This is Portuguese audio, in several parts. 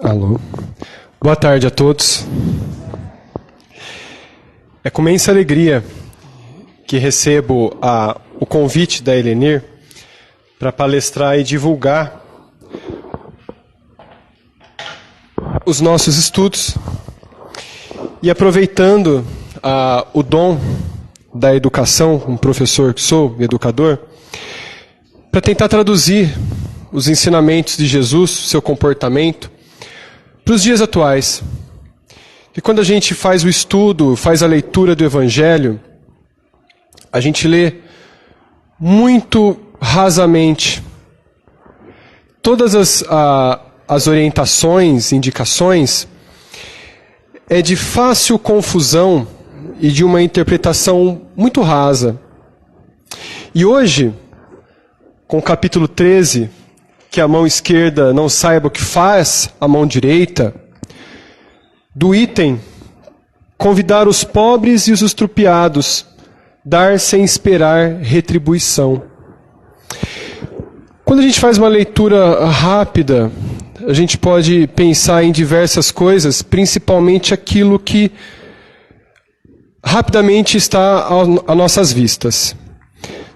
Alô. Boa tarde a todos. É com imensa alegria que recebo o convite da Helenir para palestrar e divulgar os nossos estudos e aproveitando o dom da educação, como professor que sou, educador, para tentar traduzir os ensinamentos de Jesus, seu comportamento, para os dias atuais. E quando a gente faz o estudo, faz a leitura do Evangelho, a gente lê muito rasamente todas as orientações, indicações, é de fácil confusão e de uma interpretação muito rasa. E hoje, com o capítulo 13, que a mão esquerda não saiba o que faz a mão direita, do item, convidar os pobres e os estrupiados, dar sem esperar retribuição. Quando a gente faz uma leitura rápida, a gente pode pensar em diversas coisas, principalmente aquilo que rapidamente está a nossas vistas.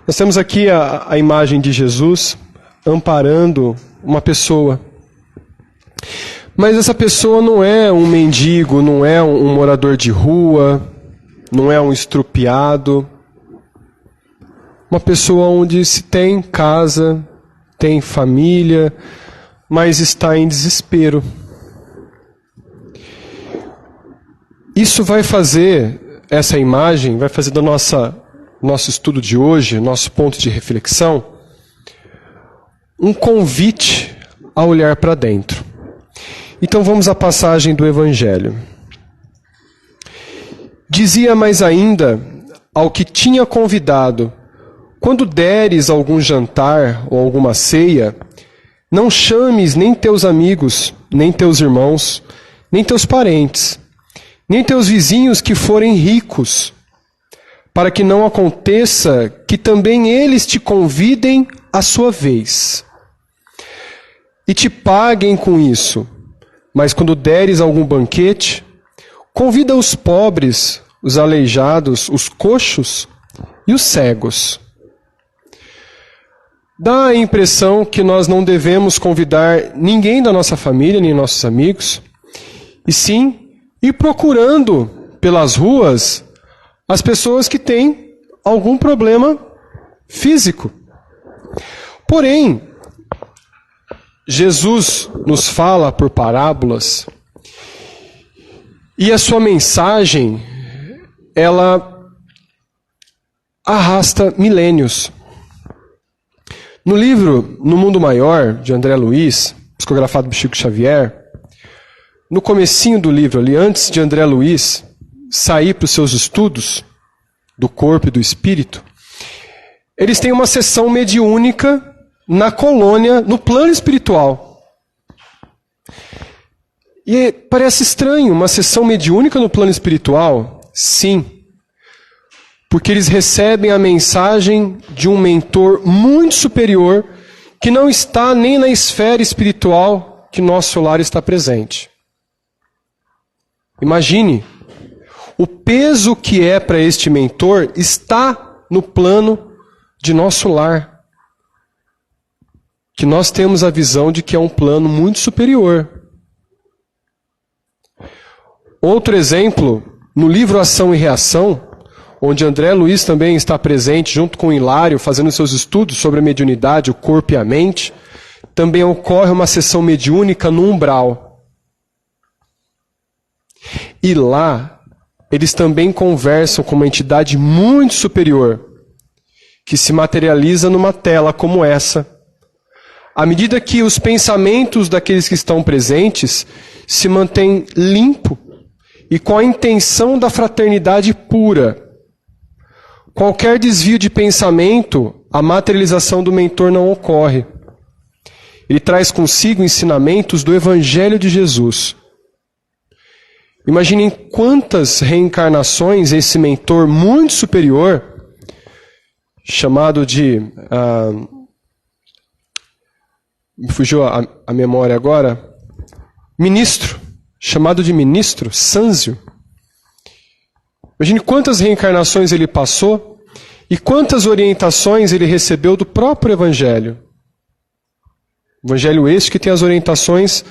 Nós temos aqui a imagem de Jesus amparando uma pessoa. Mas essa pessoa não é um mendigo, não é um morador de rua, não é um estrupiado. Uma pessoa onde se tem casa, tem família, mas está em desespero. Isso vai fazer, essa imagem, vai fazer do nosso estudo de hoje, nosso ponto de reflexão, um convite a olhar para dentro. Então vamos à passagem do Evangelho. Dizia mais ainda ao que tinha convidado: quando deres algum jantar ou alguma ceia, não chames nem teus amigos, nem teus irmãos, nem teus parentes, nem teus vizinhos que forem ricos, para que não aconteça que também eles te convidem à sua vez e te paguem com isso. Mas quando deres algum banquete, convida os pobres, os aleijados, os coxos e os cegos. Dá a impressão que nós não devemos convidar ninguém da nossa família, nem nossos amigos, e sim ir procurando pelas ruas as pessoas que têm algum problema físico. Porém, Jesus nos fala por parábolas e a sua mensagem, ela arrasta milênios. No livro No Mundo Maior, de André Luiz, psicografado por Chico Xavier, no comecinho do livro ali, antes de André Luiz sair para os seus estudos do corpo e do espírito, eles têm uma sessão mediúnica na colônia, no plano espiritual. E parece estranho, uma sessão mediúnica no plano espiritual? Sim. Porque eles recebem a mensagem de um mentor muito superior, que não está nem na esfera espiritual que nosso lar está presente. Imagine, o peso que é para este mentor está no plano de nosso lar. Que nós temos a visão de que é um plano muito superior. Outro exemplo, no livro Ação e Reação, onde André Luiz também está presente, junto com Hilário, fazendo seus estudos sobre a mediunidade, o corpo e a mente, também ocorre uma sessão mediúnica no umbral. E lá, eles também conversam com uma entidade muito superior, que se materializa numa tela como essa, à medida que os pensamentos daqueles que estão presentes se mantêm limpo e com a intenção da fraternidade pura. Qualquer desvio de pensamento, a materialização do mentor não ocorre. Ele traz consigo ensinamentos do Evangelho de Jesus. Imaginem quantas reencarnações esse mentor muito superior, chamado de... me fugiu a memória agora. ministro, chamado de ministro, Sâncio. Imagine quantas reencarnações ele passou e quantas orientações ele recebeu do próprio Evangelho. Evangelho este que tem as orientações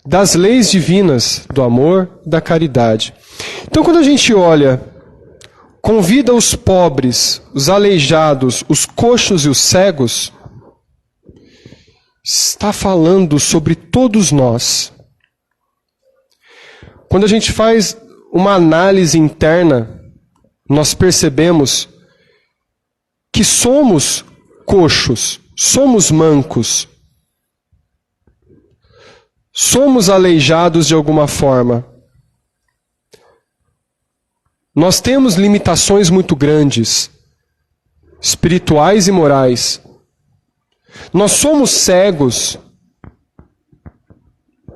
das leis divinas, do amor, da caridade. Então, quando a gente olha, convida os pobres, os aleijados, os coxos e os cegos, está falando sobre todos nós. Quando a gente faz uma análise interna, nós percebemos que somos coxos, somos mancos, somos aleijados de alguma forma. Nós temos limitações muito grandes, espirituais e morais. Nós somos cegos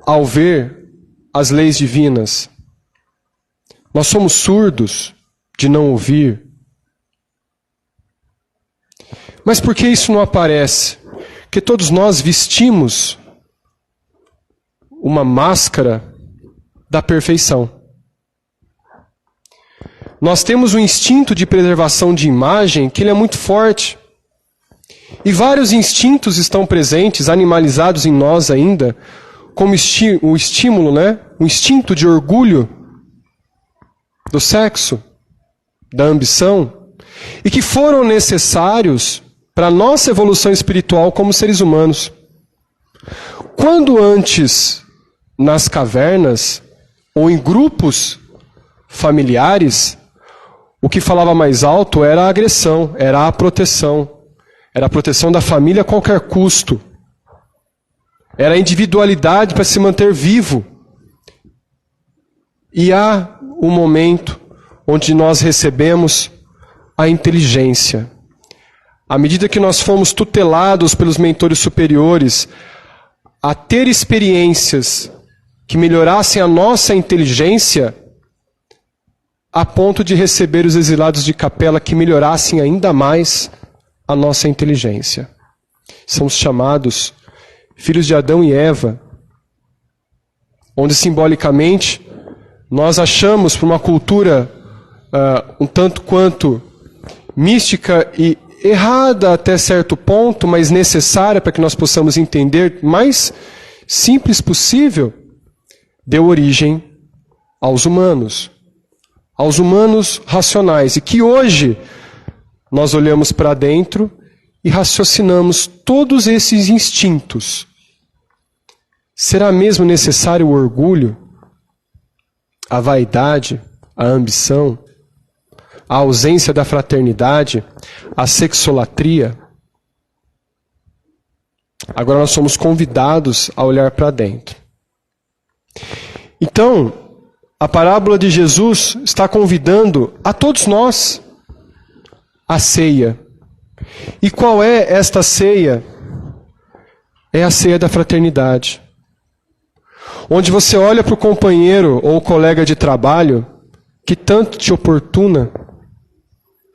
ao ver as leis divinas. Nós somos surdos de não ouvir. Mas por que isso não aparece? Porque todos nós vestimos uma máscara da perfeição. Nós temos um instinto de preservação de imagem que ele é muito forte. E vários instintos estão presentes, animalizados em nós ainda, como o estímulo, né? O instinto de orgulho do sexo, da ambição, e que foram necessários para a nossa evolução espiritual como seres humanos. Quando antes, nas cavernas, ou em grupos familiares, o que falava mais alto era a agressão, era a proteção. Era a proteção da família a qualquer custo. Era a individualidade para se manter vivo. E há um momento onde nós recebemos a inteligência. À medida que nós fomos tutelados pelos mentores superiores a ter experiências que melhorassem a nossa inteligência, a ponto de receber os exilados de capela que melhorassem ainda mais a nossa inteligência. Somos chamados filhos de Adão e Eva, onde simbolicamente nós achamos, por uma cultura um tanto quanto mística e errada até certo ponto, mas necessária para que nós possamos entender mais simples possível, deu origem aos humanos racionais, e que hoje nós olhamos para dentro e raciocinamos todos esses instintos. Será mesmo necessário o orgulho, a vaidade, a ambição, a ausência da fraternidade, a sexolatria? Agora nós somos convidados a olhar para dentro. Então, a parábola de Jesus está convidando a todos nós a ceia. E qual é esta ceia? É a ceia da fraternidade. Onde você olha para o companheiro ou colega de trabalho que tanto te oportuna,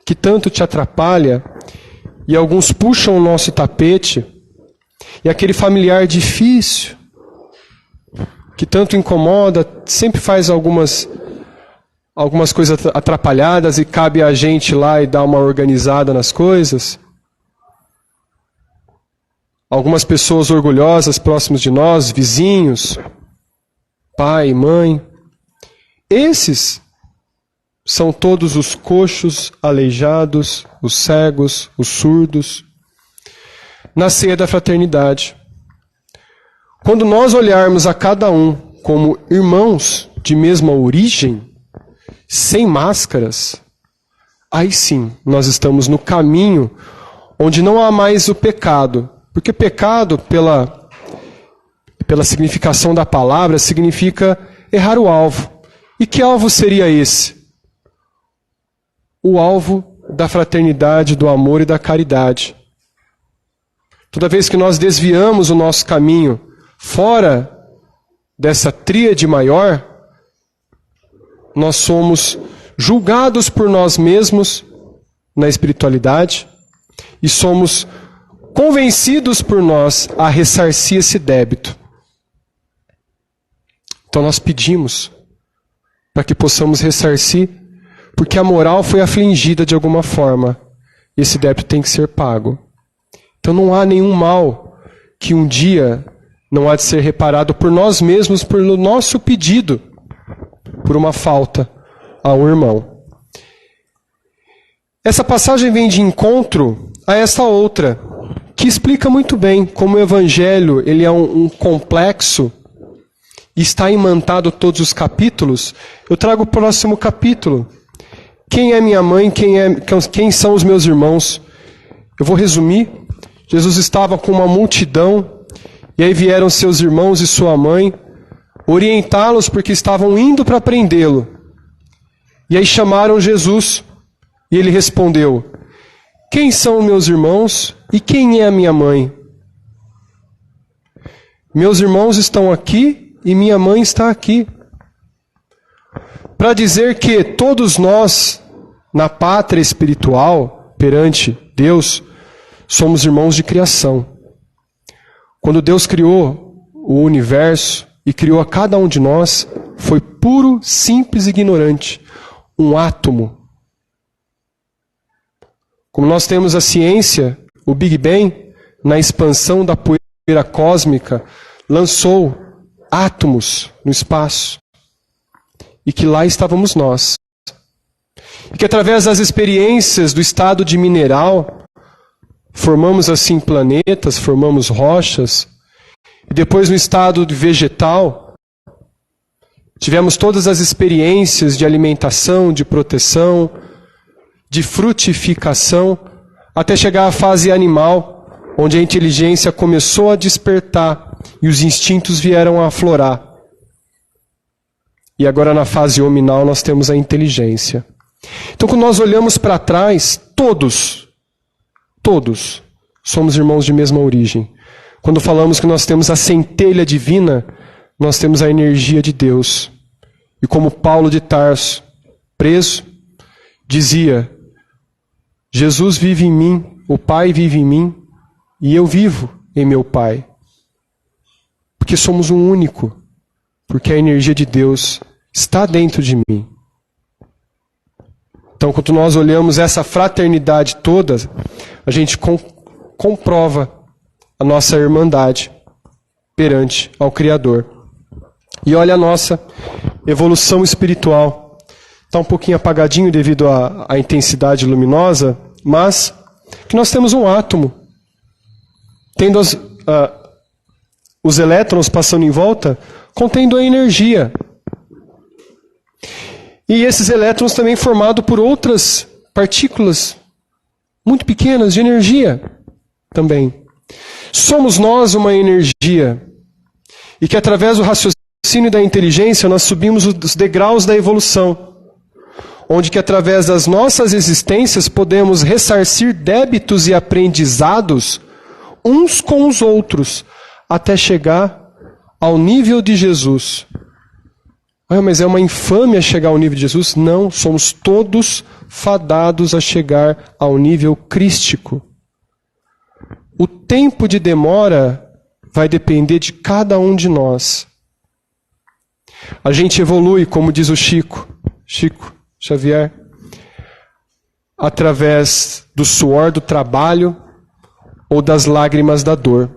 que tanto te atrapalha, e alguns puxam o nosso tapete, e aquele familiar difícil, que tanto incomoda, sempre faz algumas coisas atrapalhadas e cabe a gente lá e dar uma organizada nas coisas. Algumas pessoas orgulhosas próximos de nós, vizinhos, pai, mãe. Esses são todos os coxos, aleijados, os cegos, os surdos, na ceia da fraternidade. Quando nós olharmos a cada um como irmãos de mesma origem, sem máscaras, aí sim nós estamos no caminho onde não há mais o pecado. Porque pecado, pela significação da palavra, significa errar o alvo. E que alvo seria esse? O alvo da fraternidade, do amor e da caridade. Toda vez que nós desviamos o nosso caminho fora dessa tríade maior, nós somos julgados por nós mesmos na espiritualidade e somos convencidos por nós a ressarcir esse débito. Então nós pedimos para que possamos ressarcir, porque a moral foi afligida de alguma forma. Esse débito tem que ser pago. Então não há nenhum mal que um dia não há de ser reparado por nós mesmos, pelo nosso pedido, por uma falta a um irmão. Essa passagem vem de encontro a essa outra, que explica muito bem como o Evangelho ele é um complexo e está imantado todos os capítulos. Eu trago o próximo capítulo. Quem é minha mãe? Quem são os meus irmãos? Eu vou resumir. Jesus estava com uma multidão, e aí vieram seus irmãos e sua mãe orientá-los porque estavam indo para prendê-lo. E aí chamaram Jesus, e ele respondeu: quem são meus irmãos e quem é a minha mãe? Meus irmãos estão aqui e minha mãe está aqui. Para dizer que todos nós, na pátria espiritual, perante Deus, somos irmãos de criação. Quando Deus criou o universo e criou a cada um de nós, foi puro, simples e ignorante. Um átomo. Como nós temos a ciência, o Big Bang, na expansão da poeira cósmica, lançou átomos no espaço. E que lá estávamos nós. E que através das experiências do estado de mineral, formamos assim planetas, formamos rochas, e depois no estado de vegetal, tivemos todas as experiências de alimentação, de proteção, de frutificação, até chegar à fase animal, onde a inteligência começou a despertar e os instintos vieram a aflorar. E agora na fase hominal nós temos a inteligência. Então quando nós olhamos para trás, todos somos irmãos de mesma origem. Quando falamos que nós temos a centelha divina, nós temos a energia de Deus. E como Paulo de Tarso, preso, dizia: Jesus vive em mim, o Pai vive em mim, e eu vivo em meu Pai. Porque somos um único, porque a energia de Deus está dentro de mim. Então, quando nós olhamos essa fraternidade toda, a gente comprova a nossa irmandade perante ao Criador. E olha a nossa evolução espiritual. Está um pouquinho apagadinho devido à intensidade luminosa, mas que nós temos um átomo. Tendo os elétrons passando em volta, contendo a energia. E esses elétrons também formados por outras partículas muito pequenas de energia também. Somos nós uma energia. E que através do raciocínio e da inteligência nós subimos os degraus da evolução. Onde que através das nossas existências podemos ressarcir débitos e aprendizados uns com os outros, até chegar ao nível de Jesus. Mas é uma infâmia chegar ao nível de Jesus? Não, somos todos fadados a chegar ao nível crístico. O tempo de demora vai depender de cada um de nós. A gente evolui, como diz o Chico Xavier, através do suor do trabalho ou das lágrimas da dor.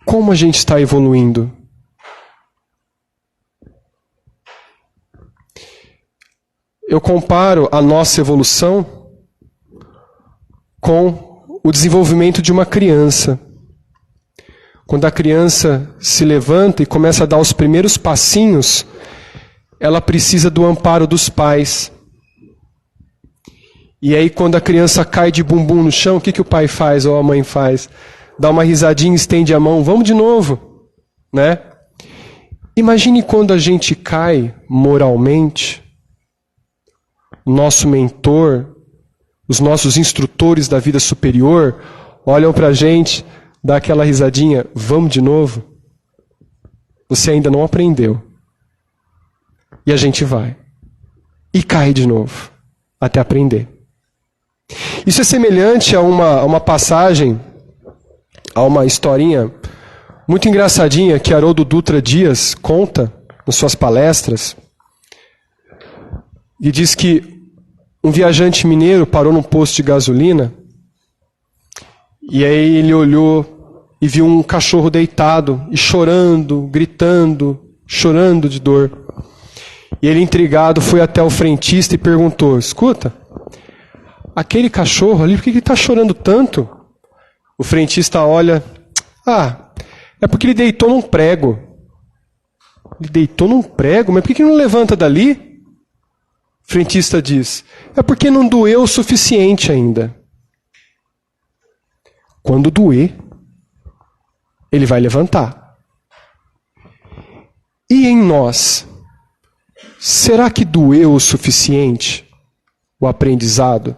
Como a gente está evoluindo? Eu comparo a nossa evolução com o desenvolvimento de uma criança. Quando a criança se levanta e começa a dar os primeiros passinhos, ela precisa do amparo dos pais. E aí quando a criança cai de bumbum no chão, o que o pai faz ou a mãe faz? Dá uma risadinha, estende a mão, vamos de novo, né? Imagine quando a gente cai moralmente, o nosso mentor, os nossos instrutores da vida superior, olham pra gente, dá aquela risadinha, vamos de novo? Você ainda não aprendeu. E a gente vai. E cai de novo, até aprender. Isso é semelhante a uma passagem, a uma historinha muito engraçadinha que Haroldo Dutra Dias conta nas suas palestras, e diz que um viajante mineiro parou num posto de gasolina, e aí ele olhou e viu um cachorro deitado e chorando, gritando, chorando de dor. E ele, intrigado, foi até o frentista e perguntou: escuta, aquele cachorro ali, por que ele está chorando tanto? O frentista olha: é porque ele deitou num prego. Ele deitou num prego? Mas por que ele não levanta dali? O frentista diz: é porque não doeu o suficiente ainda. Quando doer, ele vai levantar. E em nós, será que doeu o suficiente o aprendizado?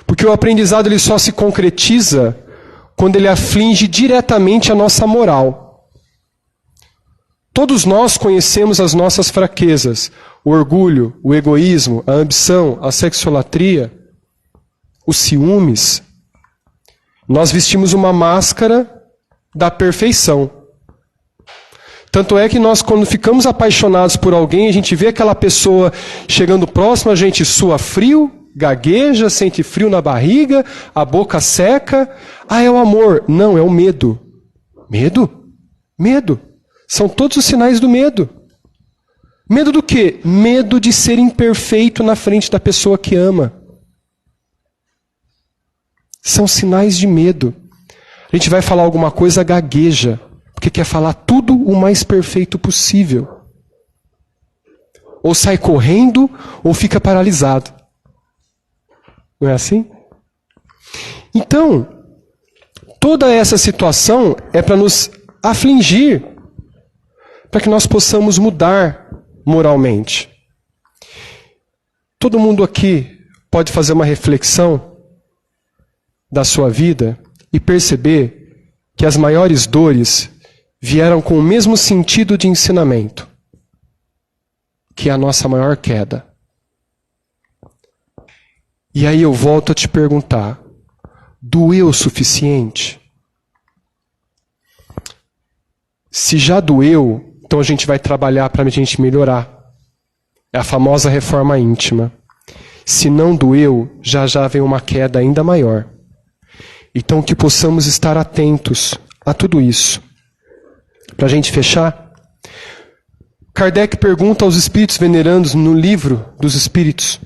Porque o aprendizado ele só se concretiza quando ele aflige diretamente a nossa moral. Todos nós conhecemos as nossas fraquezas: o orgulho, o egoísmo, a ambição, a sexolatria, os ciúmes. Nós vestimos uma máscara da perfeição. Tanto é que nós, quando ficamos apaixonados por alguém, a gente vê aquela pessoa chegando próximo, a gente sua frio, gagueja, sente frio na barriga, a boca seca. É o amor. Não, é o medo. Medo? Medo. São todos os sinais do medo. Medo do quê? Medo de ser imperfeito na frente da pessoa que ama. São sinais de medo. A gente vai falar alguma coisa, gagueja, porque quer falar tudo o mais perfeito possível. Ou sai correndo, ou fica paralisado. Não é assim? Então, toda essa situação é para nos afligir, para que nós possamos mudar moralmente. Todo mundo aqui pode fazer uma reflexão da sua vida e perceber que as maiores dores vieram com o mesmo sentido de ensinamento, que é a nossa maior queda. E aí eu volto a te perguntar: doeu o suficiente? Se já doeu, então a gente vai trabalhar para a gente melhorar. É a famosa reforma íntima. Se não doeu, já vem uma queda ainda maior. Então que possamos estar atentos a tudo isso. Para a gente fechar, Kardec pergunta aos espíritos venerandos no Livro dos Espíritos: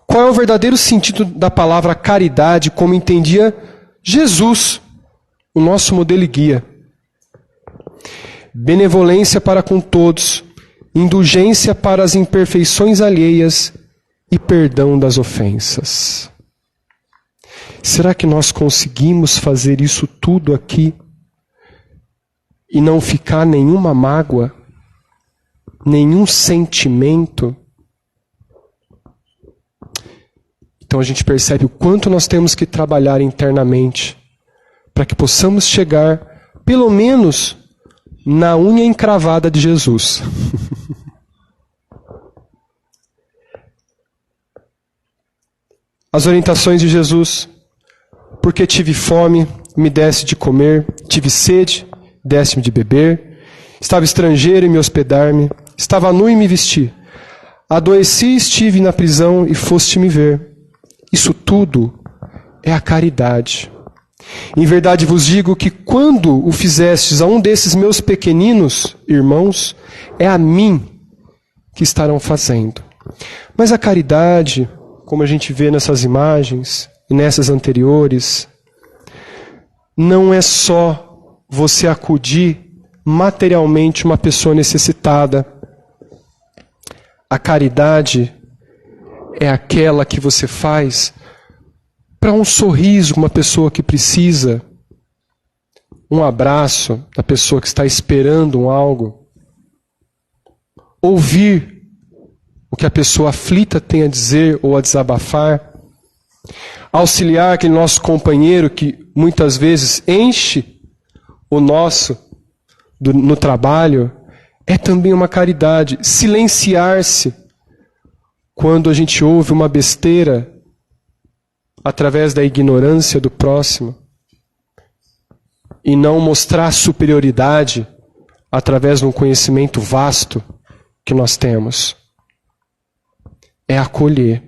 qual é o verdadeiro sentido da palavra caridade como entendia Jesus, o nosso modelo e guia? Benevolência para com todos, indulgência para as imperfeições alheias e perdão das ofensas. Será que nós conseguimos fazer isso tudo aqui e não ficar nenhuma mágoa, nenhum sentimento? Então a gente percebe o quanto nós temos que trabalhar internamente para que possamos chegar, pelo menos, na unha encravada de Jesus. As orientações de Jesus: porque tive fome, me deste de comer, tive sede, deste-me de beber, estava estrangeiro e me hospedar-me, estava nu e me vestir, adoeci e estive na prisão e foste me ver. Isso tudo é a caridade. Em verdade vos digo que quando o fizestes a um desses meus pequeninos irmãos, é a mim que estarão fazendo. Mas a caridade, como a gente vê nessas imagens e nessas anteriores, não é só você acudir materialmente uma pessoa necessitada. A caridade é aquela que você faz para um sorriso, uma pessoa que precisa, um abraço da pessoa que está esperando algo, ouvir o que a pessoa aflita tem a dizer ou a desabafar, auxiliar aquele nosso companheiro que muitas vezes enche o nosso no trabalho, é também uma caridade. Silenciar-se quando a gente ouve uma besteira através da ignorância do próximo. e não mostrar superioridade através de um conhecimento vasto que nós temos. É acolher,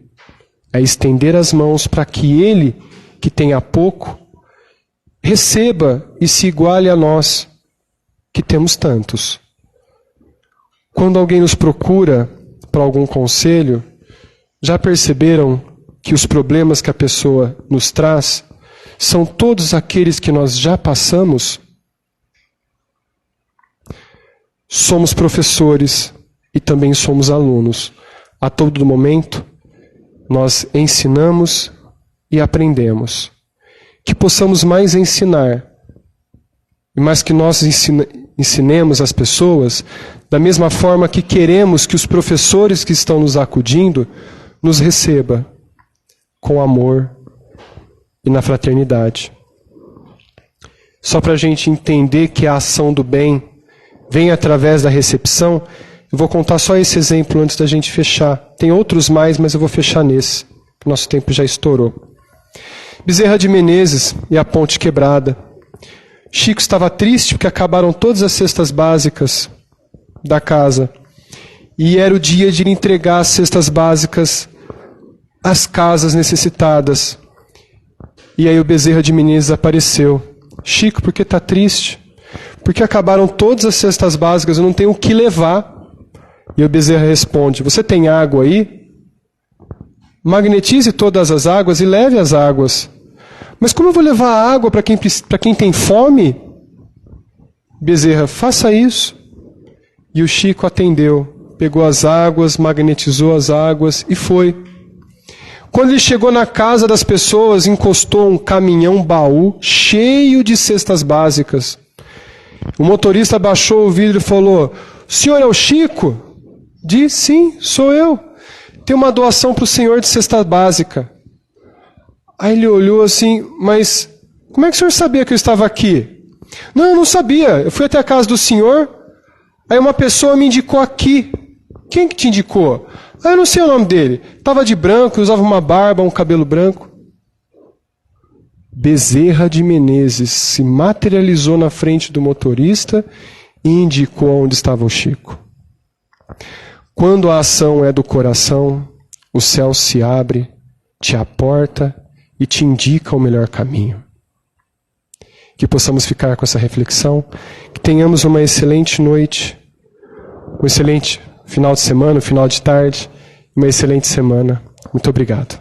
é estender as mãos para que ele, que tenha pouco, receba e se iguale a nós, que temos tantos. Quando alguém nos procura para algum conselho, já perceberam que os problemas que a pessoa nos traz são todos aqueles que nós já passamos? Somos professores e também somos alunos. A todo momento, nós ensinamos e aprendemos. Que possamos mais ensinar, mas que nós ensinemos as pessoas da mesma forma que queremos que os professores que estão nos acudindo nos recebam com amor e na fraternidade. Só para a gente entender que a ação do bem vem através da recepção, eu vou contar só esse exemplo antes da gente fechar. Tem outros mais, mas eu vou fechar nesse, que nosso tempo já estourou. Bezerra de Menezes e a ponte quebrada. Chico estava triste porque acabaram todas as cestas básicas da casa. E era o dia de ele entregar as cestas básicas às casas necessitadas. E aí o Bezerra de Menezes apareceu. Chico, por que está triste? Porque acabaram todas as cestas básicas, eu não tenho o que levar. E o Bezerra responde, você tem água aí? Magnetize todas as águas e leve as águas. Mas como eu vou levar água para quem tem fome? Bezerra, faça isso. E o Chico atendeu, pegou as águas, magnetizou as águas e foi. Quando ele chegou na casa das pessoas, encostou um caminhão-baú cheio de cestas básicas. O motorista baixou o vidro e falou, o senhor é o Chico? Disse, sim, sou eu. Tem uma doação para o senhor de cesta básica. Aí ele olhou assim, mas como é que o senhor sabia que eu estava aqui? Não, eu não sabia. Eu fui até a casa do senhor, aí uma pessoa me indicou aqui. Quem que te indicou? Ah, eu não sei o nome dele. Estava de branco, usava uma barba, um cabelo branco. Bezerra de Menezes se materializou na frente do motorista e indicou onde estava o Chico. Quando a ação é do coração, o céu se abre, te aporta e te indica o melhor caminho. Que possamos ficar com essa reflexão, que tenhamos uma excelente noite, um excelente final de semana, final de tarde, uma excelente semana. Muito obrigado.